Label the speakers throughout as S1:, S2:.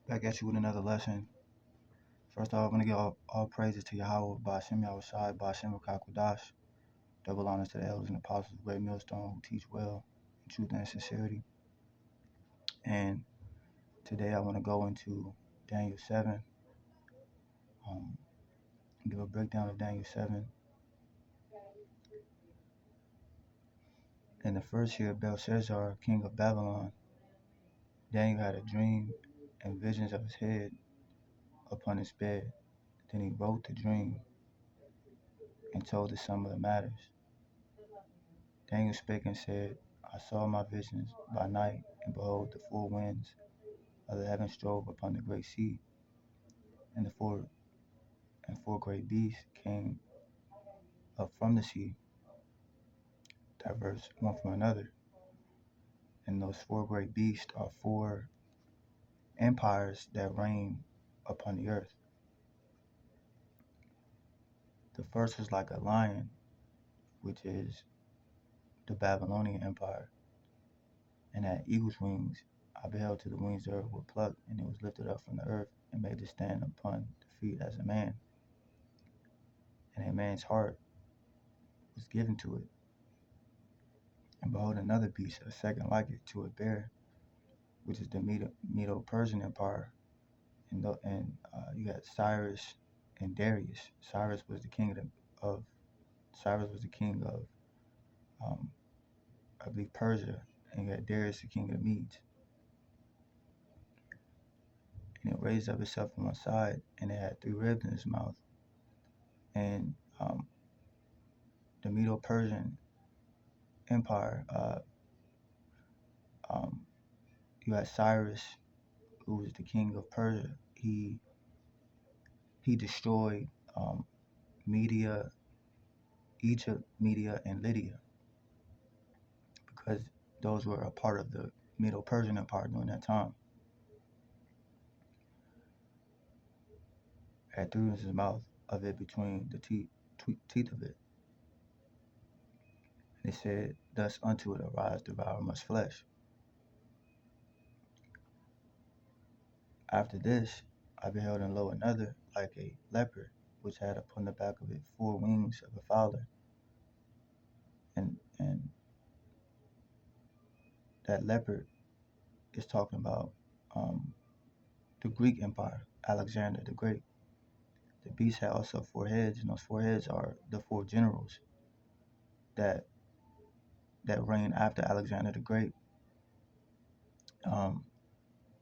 S1: Back at you with another lesson. First off, I want to give all praises to Yahweh, Ba'ashem Yahushai, Ba'ashem Rakakwadash. Double honors to the elders and apostles of Great Millstone who teach well in truth and sincerity. And today I want to go into Daniel 7, um, give a breakdown of Daniel 7. In the first year of Belshazzar, king of Babylon, Daniel had a dream and visions of his head upon his bed. Then he wrote the dream and told the sum of the matters. Daniel spake and said, I saw my visions by night, and behold, the four winds of the heaven strove upon the great sea, and four great beasts came up from the sea, diverse one from another. And those four great beasts are four empires that reign upon the earth. The first is like a lion, which is the Babylonian Empire, and had eagle's wings. I beheld till the wings thereof were plucked, and it was lifted up from the earth, and made to stand upon the feet as a man. And a man's heart was given to it. And behold, another beast, a second like it, to a bear, which is the Medo-Persian Empire. And you had Cyrus and Darius. Cyrus was the king of I believe, Persia, and you had Darius, the king of the Medes. And it raised up itself on one side, and it had three ribs in its mouth. And the Medo-Persian Empire, you had Cyrus, who was the king of Persia. He destroyed Media, Egypt, Media, and Lydia, because those were a part of the Medo-Persian Empire during that time. Had three in his mouth of it between the teeth of it. And it said, thus unto it arise, devour much flesh. After this, I beheld and lo another like a leopard, which had upon the back of it four wings of a fowler. And that leopard is talking about the Greek Empire, Alexander the Great. The beast had also four heads, and those four heads are the four generals that reigned after Alexander the Great.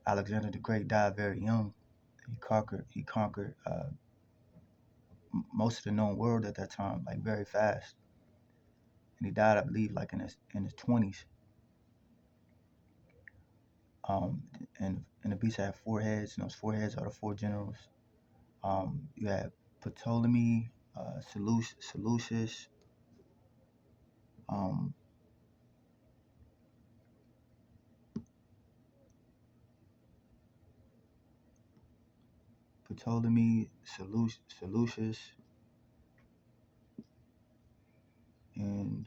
S1: Alexander the Great died very young. He conquered most of the known world at that time, like very fast. And he died, I believe, like in his 20s. And the beast had four heads, and those four heads are the four generals. You had Ptolemy, Seleucus, Seleucus, and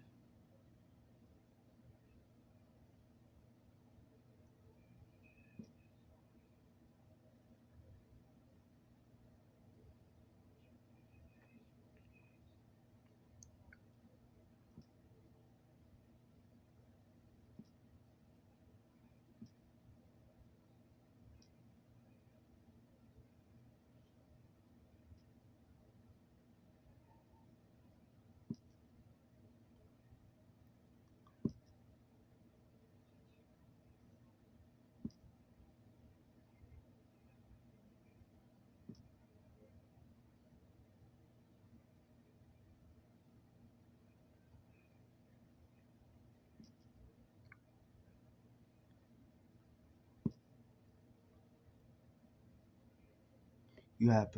S1: you had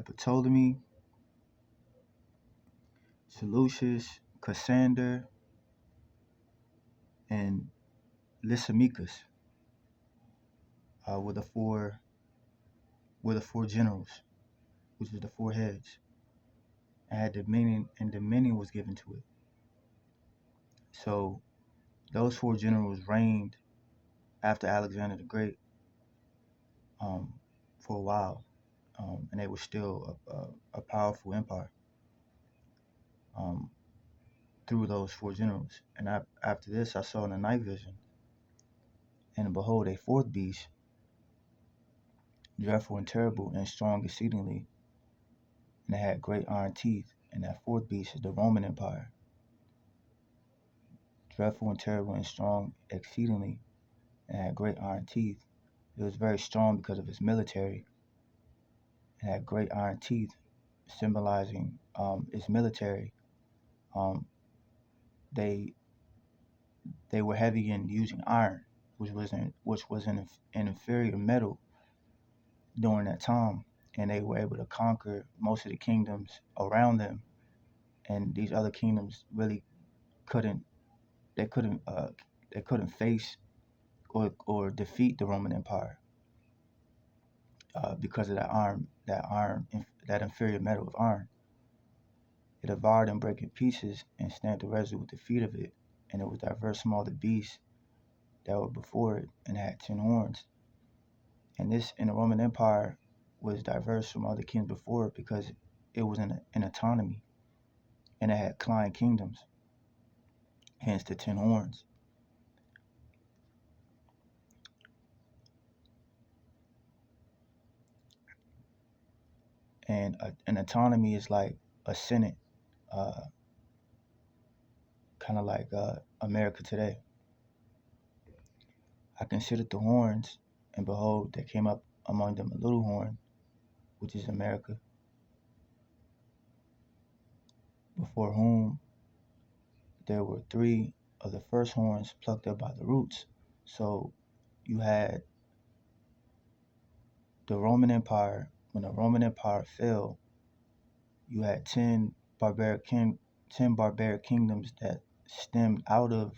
S1: Ptolemy, Seleucus, Cassander, and Lysimachus were the four generals, which is the four heads, and had dominion, and dominion was given to it. So those four generals reigned after Alexander the Great, um, for a while, and they were still a powerful empire um, through those four generals. And after this, I saw in the night vision, and behold, a fourth beast, dreadful and terrible and strong exceedingly, and it had great iron teeth. And that fourth beast is the Roman Empire, dreadful and terrible and strong exceedingly, and had great iron teeth. It was very strong because of its military, and had great iron teeth, symbolizing its military. Um, they they were heavy in using iron, which was an inferior metal during that time, and they were able to conquer most of the kingdoms around them. And these other kingdoms really couldn't they couldn't they couldn't face or defeat the Roman Empire because of that inferior metal of iron. It devoured and brake in pieces and stamped the residue with the feet of it, and it was diverse from all the beasts that were before it, and had 10 horns. And this in the Roman Empire was diverse from all the kings before it because it was in an autonomy, and it had client kingdoms, hence the 10 horns. And an autonomy is like a senate, uh, kind of like America today. I considered the horns, and behold, there came up among them a little horn, which is America, before whom there were three of the first horns plucked up by the roots. So you had the Roman Empire. When the Roman Empire fell, you had 10 barbaric kingdoms that stemmed out of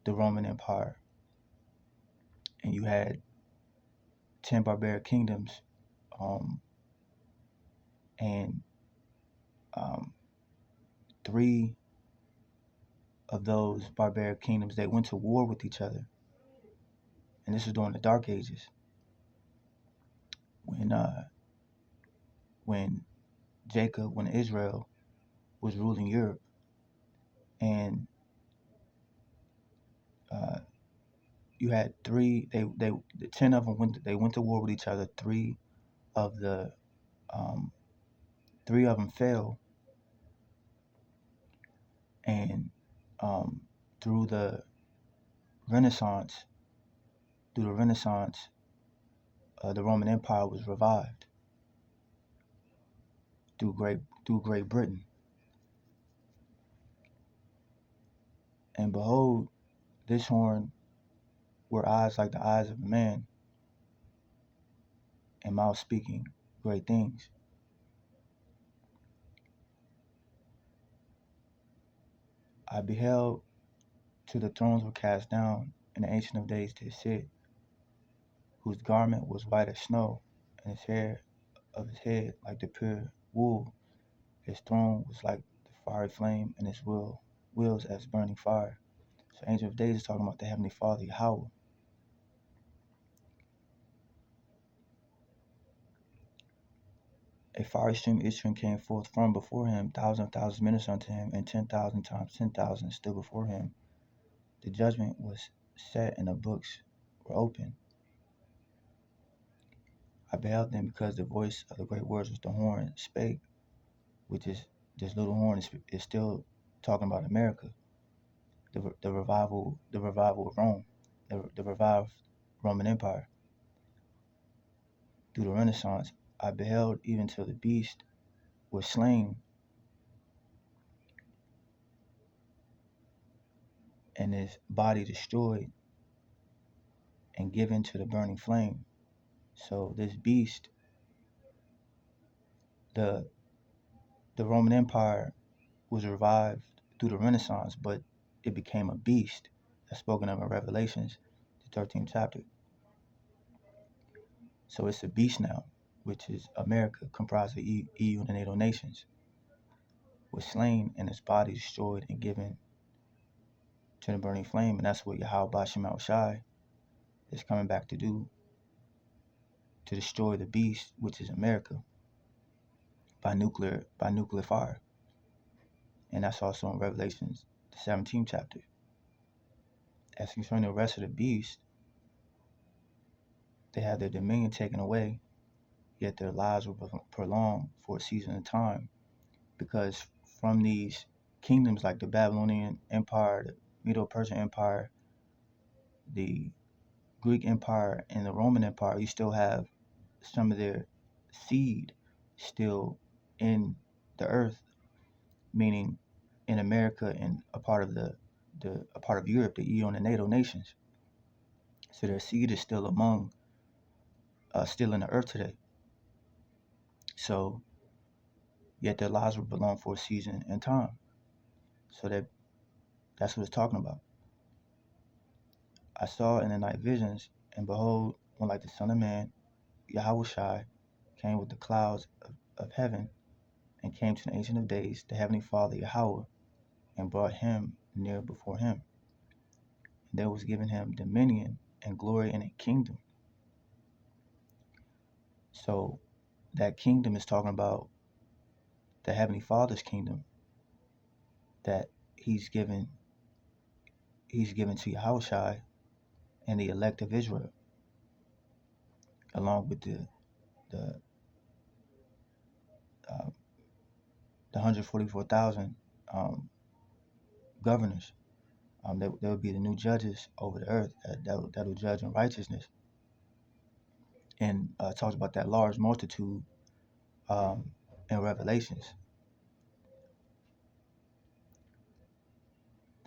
S1: the Roman Empire, and you had 10 barbaric kingdoms, um, and um, three of those barbaric kingdoms, they went to war with each other, and this was during the Dark Ages, when when when Israel was ruling Europe, and uh, you had the 10 of them went to war with each other. Of the um, three of them fell, and um, through the Renaissance, through the Renaissance, the Roman Empire was revived through Great Britain. And behold, this horn were eyes like the eyes of a man, and mouth speaking great things. I beheld till the thrones were cast down, and the Ancient of Days did sit, whose garment was white as snow, and his hair of his head like the pure wool. His throne was like the fiery flame, and his wheels as burning fire. So Ancient of Days is talking about the Heavenly Father, Yahweh. A fiery stream issuing came forth from before him. Thousands of thousands ministered unto him, and 10,000 times 10,000 stood before him. The judgment was set, and the books were open. I beheld them because the voice of the great words which the horn spake, which is this little horn is still talking about America, the revival of Rome, the revived Roman Empire. Through the Renaissance, I beheld even till the beast was slain, and his body destroyed and given to the burning flame. So this beast, the Roman Empire was revived through the Renaissance, but it became a beast that's spoken of in Revelations, the 13th chapter. So it's a beast now, which is America, comprised of EU and the NATO nations, was slain and its body destroyed and given to the burning flame. And that's what Yahweh Bashim Al Shai is coming back to do to destroy the beast, which is America, by nuclear fire. And that's also in Revelations, the 17th chapter. As concerning the rest of the beasts, they have their dominion taken away, yet their lives were prolonged for a season of time, because from these kingdoms like the Babylonian Empire, the Medo-Persian Empire, the Greek Empire, and the Roman Empire, you still have some of their seed still in the earth, meaning in America and a part of a part of Europe, the EU and the NATO nations. So their seed is still still in the earth today. So yet their lives will belong for a season and time. So that's what it's talking about. I saw in the night visions, and behold, one like the Son of Man, Yahushai, came with the clouds of heaven, and came to the Ancient of Days, the Heavenly Father Yahweh, and brought him near before him. And there was given him dominion and glory and a kingdom. So that kingdom is talking about the Heavenly Father's kingdom that he's given to Yahushai and the elect of Israel, along with the 144,000 governors. They would be the new judges over the earth that will judge in righteousness. And talks about that large multitude in Revelations,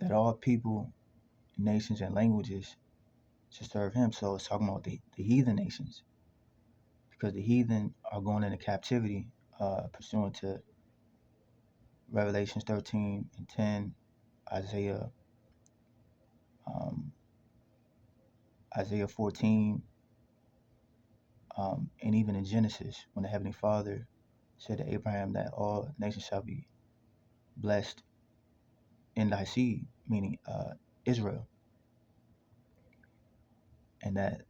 S1: that all people, nations, and languages should serve him. So it's talking about the heathen nations, because the heathen are going into captivity pursuant to Revelations 13 and 10, Isaiah 14, and even in Genesis, when the Heavenly Father said to Abraham that all nations shall be blessed in thy seed, meaning Israel, and that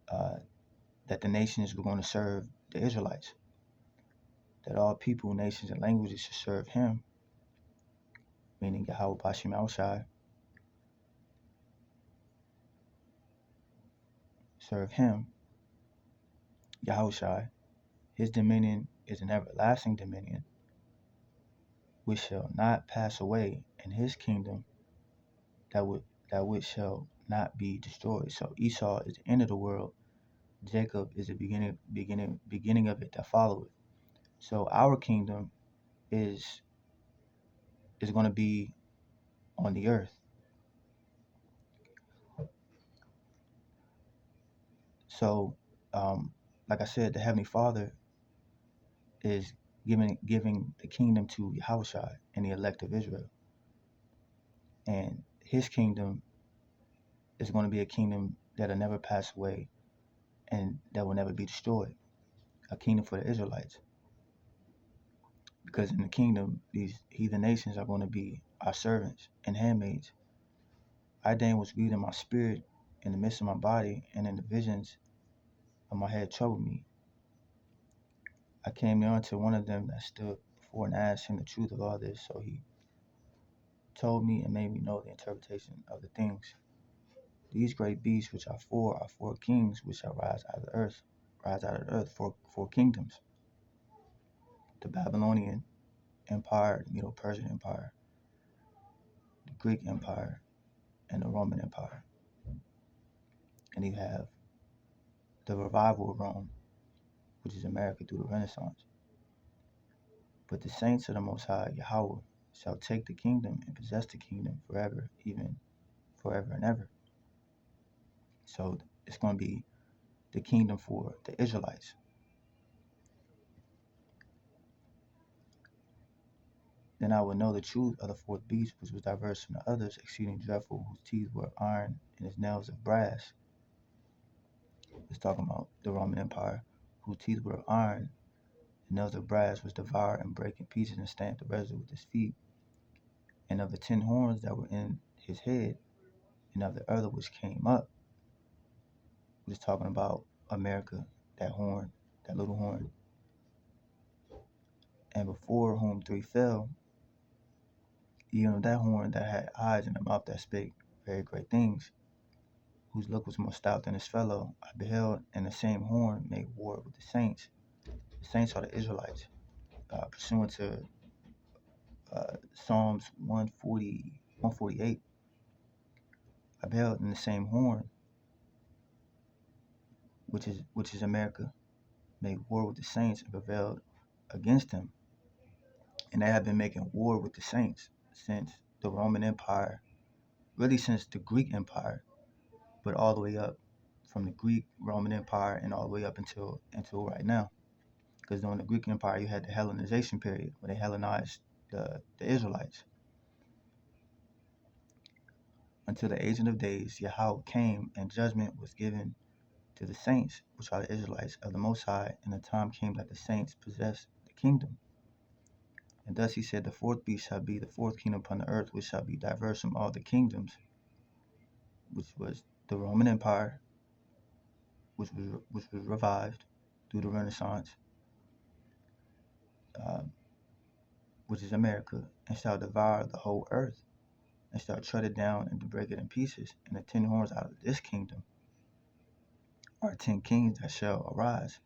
S1: the nations were going to serve the Israelites, that all people, nations, and languages should serve him, meaning Yahweh Bashim Al-Shai, serve him, Yahushai. His dominion is an everlasting dominion, which shall not pass away, and his kingdom that which shall not be destroyed. So Esau is the end of the world. Jacob is the beginning of it that followeth. So our kingdom is going to be on the earth. So, like I said, the Heavenly Father is giving the kingdom to Yahushua and the elect of Israel. And his kingdom is going to be a kingdom that'll never pass away and that will never be destroyed. A kingdom for the Israelites. Because in the kingdom, these heathen nations are going to be our servants and handmaids. Idan was grieved in my spirit, in the midst of my body, and in the visions of my head troubled me. I came near unto one of them that stood before and asked him the truth of all this. So he told me and made me know the interpretation of the things. These great beasts which are four kings which shall rise out of the earth, four kingdoms. The Babylonian Empire, the Medo-Persian Empire, the Greek Empire, and the Roman Empire. And you have the revival of Rome, which is America through the Renaissance. But the saints of the Most High, Yahweh, shall take the kingdom and possess the kingdom forever, even forever and ever. So it's going to be the kingdom for the Israelites. Then I will know the truth of the fourth beast, which was diverse from the others, exceeding dreadful, whose teeth were of iron and his nails of brass. It's talking about the Roman Empire, whose teeth were of iron, and nails of brass, which devour and break in pieces and stamp the residue with his feet. And of the 10 horns that were in his head, and of the other which came up, which is talking about America, that horn that little horn. And before whom three fell, even of that horn that had eyes and a mouth that spake very great things, whose look was more stout than his fellow, I beheld, and the same horn made war with the saints. The saints are the Israelites, pursuant to Psalms 148. I beheld in the same horn, which is America, made war with the saints and prevailed against them. And they have been making war with the saints since the Roman Empire, really since the Greek Empire, but all the way up from the Greek Roman Empire and all the way up until right now. Because during the Greek Empire, you had the Hellenization period where they Hellenized the Israelites. Until the Ancient of Days, Yahweh came and judgment was given to the saints, which are the Israelites of the Most High, and the time came that the saints possessed the kingdom. And thus he said, the fourth beast shall be the fourth kingdom upon the earth, which shall be diverse from all the kingdoms, which was the Roman Empire, which was revived through the Renaissance, which is America, and shall devour the whole earth, and shall tread it down and to break it in pieces. And the 10 horns out of this kingdom are 10 kings that shall arise,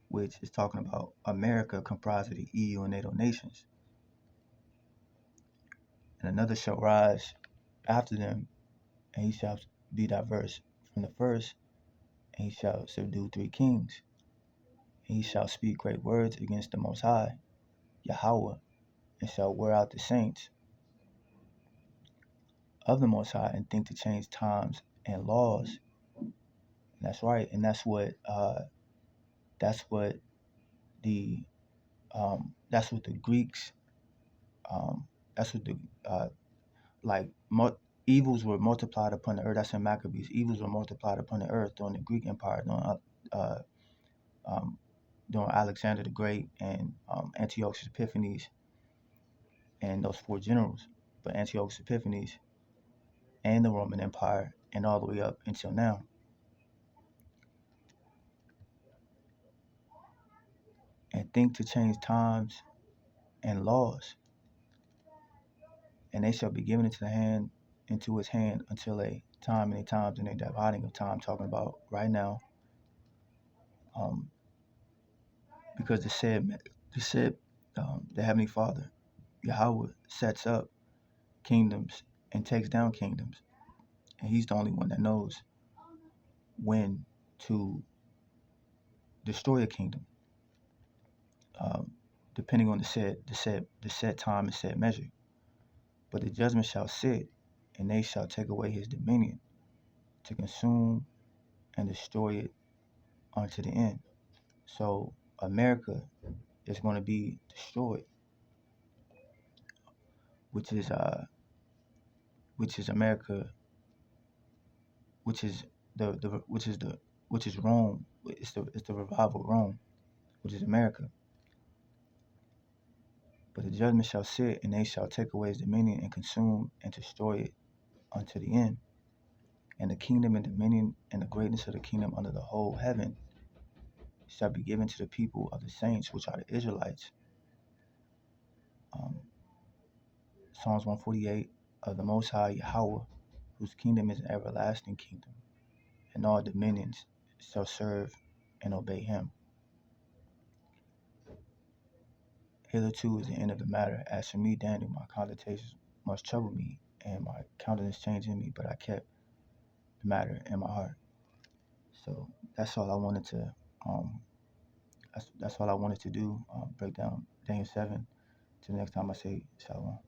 S1: which is talking about America comprised of the EU and NATO nations. And another shall rise after them, and he shall be diverse from the first, and he shall subdue 3 kings. And he shall speak great words against the Most High, Yahweh, and shall wear out the saints of the Most High, and think to change times and laws. And that's right, and that's what the Greeks, that's what the like evils were multiplied upon the earth. That's in Maccabees. Evils were multiplied upon the earth during the Greek Empire, during Alexander the Great and Antiochus Epiphanes and those 4 generals. But Antiochus Epiphanes and the Roman Empire and all the way up until now. And think to change times and laws. And they shall be given into his hand until a time, many times, and a dividing of time, talking about right now. Because the Heavenly Father, Yahweh, sets up kingdoms and takes down kingdoms. And he's the only one that knows when to destroy a kingdom, depending on the set time and set measure. But the judgment shall sit, and they shall take away his dominion, to consume and destroy it unto the end. So America is going to be destroyed, which is America, which is Rome. It's the revival of Rome, which is America. But the judgment shall sit, and they shall take away his dominion and consume and destroy it unto the end. And the kingdom and dominion and the greatness of the kingdom under the whole heaven shall be given to the people of the saints, which are the Israelites. Psalms 148 of the Most High Yahweh, whose kingdom is an everlasting kingdom, and all dominions shall serve and obey him. Hitherto is the end of the matter. As for me, Daniel, my cogitations must trouble me, and my countenance changed in me, but I kept the matter in my heart. So that's all I wanted to that's all I wanted to do. Break down Daniel 7. Till next time I say shalom.